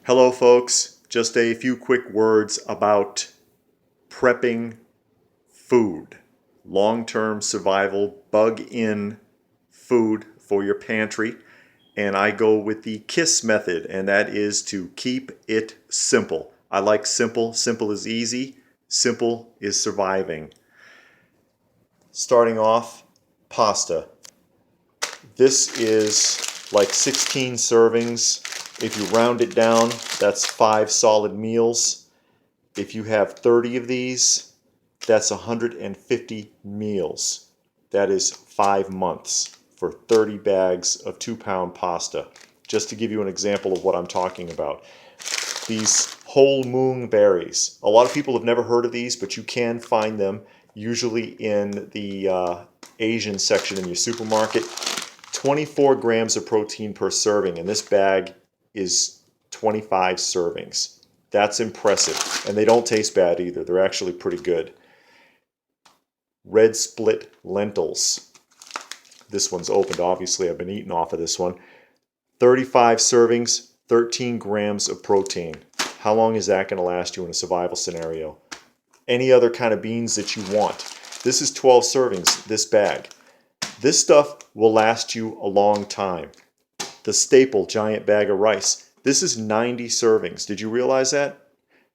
Hello folks, just a few quick words about prepping food. Long-term survival, bug-in food for your pantry. And I go with the KISS method, and that is to keep it simple. I like simple. Simple is easy. Simple is surviving. Starting off, pasta. This is like 16 servings. If you round it down, that's 5 solid meals. If you have 30 of these, that's 150 meals. That is 5 months for 30 bags of 2-pound pasta. Just to give you an example of what I'm talking about. These whole moon berries. A lot of people have never heard of these, but you can find them usually in the Asian section in your supermarket. 24 grams of protein per serving, and this bag is 25 servings. That's impressive. And they don't taste bad either. They're actually pretty good. Red split lentils. This one's opened, obviously. I've been eating off of this one. 35 servings, 13 grams of protein. How long is that going to last you in a survival scenario? Any other kind of beans that you want. This is 12 servings, this bag. This stuff will last you a long time. The staple giant bag of rice. This is 90 servings. Did you realize that?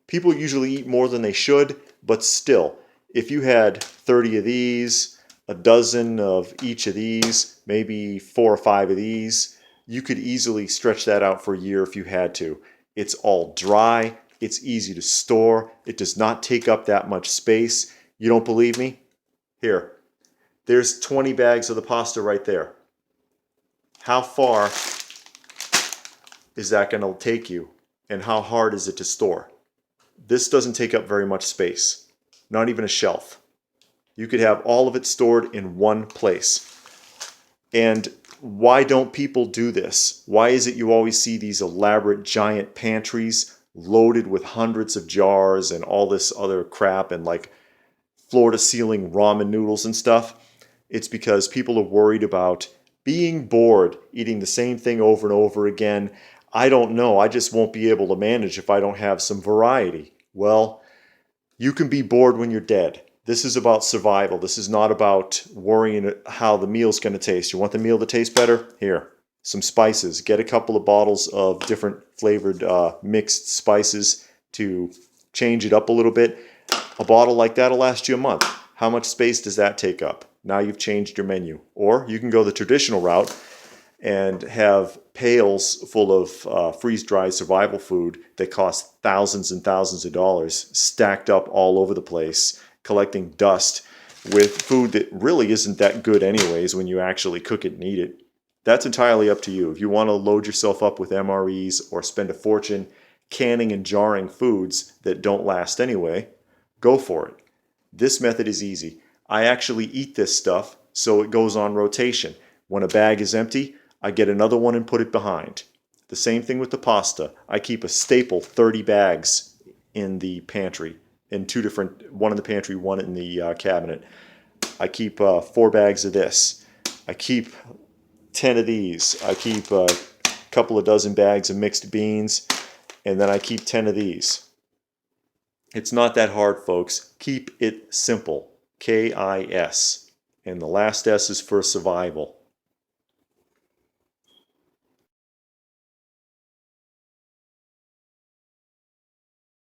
People usually eat more than they should, but still, if you had 30 of these, a dozen of each of these, maybe 4 or 5 of these, you could easily stretch that out for a year if you had to. It's all dry, it's easy to store, it does not take up that much space. You don't believe me? Here, there's 20 bags of the pasta right there. How far is that going to take you? And how hard is it to store? This doesn't take up very much space. Not even a shelf. You could have all of it stored in one place. And why don't people do this? Why is it you always see these elaborate giant pantries loaded with hundreds of jars and all this other crap and like floor-to-ceiling ramen noodles and stuff? It's because people are worried about being bored, eating the same thing over and over again. I don't know, I just won't be able to manage if I don't have some variety. Well, you can be bored when you're dead. This is about survival. This is not about worrying how the meal's going to taste. You want the meal to taste better? Here, some spices. Get a couple of bottles of different flavored mixed spices to change it up a little bit. A bottle like that will last you a month. How much space does that take up? Now you've changed your menu. Or you can go the traditional route and have pails full of freeze-dried survival food that cost thousands and thousands of dollars stacked up all over the place, collecting dust with food that really isn't that good anyways when you actually cook it and eat it. That's entirely up to you. If you want to load yourself up with MREs or spend a fortune canning and jarring foods that don't last anyway, go for it. This method is easy. I actually eat this stuff so it goes on rotation. When a bag is empty, I get another one and put it behind. The same thing with the pasta. I keep a staple 30 bags in the pantry, in two different, one in the pantry, one in the cabinet. I keep 4 bags of this. I keep 10 of these. I keep a couple of dozen bags of mixed beans, and then I keep 10 of these. It's not that hard, folks. Keep it simple. KIS. And the last S is for survival.